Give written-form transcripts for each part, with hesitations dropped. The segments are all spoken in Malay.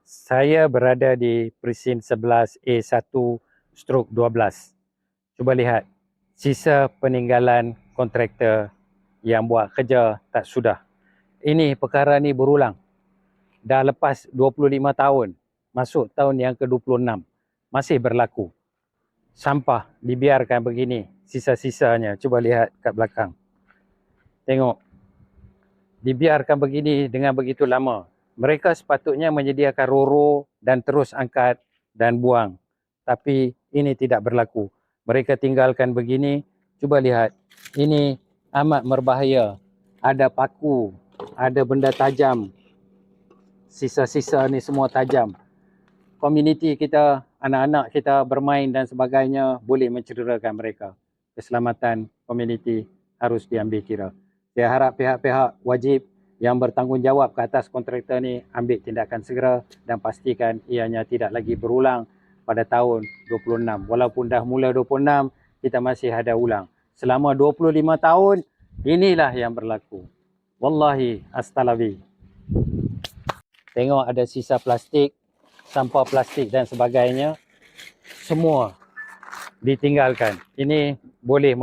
Saya berada di presin 11A1/12. Cuba lihat sisa peninggalan kontraktor yang buat kerja tak sudah. Ini perkara ni berulang. Dah lepas 25 tahun, masuk tahun yang ke-26, masih berlaku. Sampah dibiarkan begini, sisa-sisanya. Cuba lihat kat belakang. Tengok. Dibiarkan begini dengan begitu lama. Mereka sepatutnya menyediakan roro dan terus angkat dan buang. Tapi ini tidak berlaku. Mereka tinggalkan begini. Cuba lihat. Ini amat berbahaya. Ada paku, ada benda tajam. Sisa-sisa ni semua tajam. Komuniti kita, anak-anak kita bermain dan sebagainya boleh mencederakan mereka. Keselamatan komuniti harus diambil kira. Saya harap pihak-pihak wajib yang bertanggungjawab ke atas kontraktor ni ambil tindakan segera dan pastikan ianya tidak lagi berulang pada tahun 26. Walaupun dah mula 26, kita masih ada ulang. Selama 25 tahun, inilah yang berlaku. Wallahi astalavi. Tengok ada sisa plastik, sampah plastik dan sebagainya. Semua ditinggalkan. Ini boleh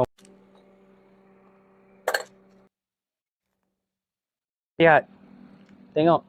lihat. Tengok.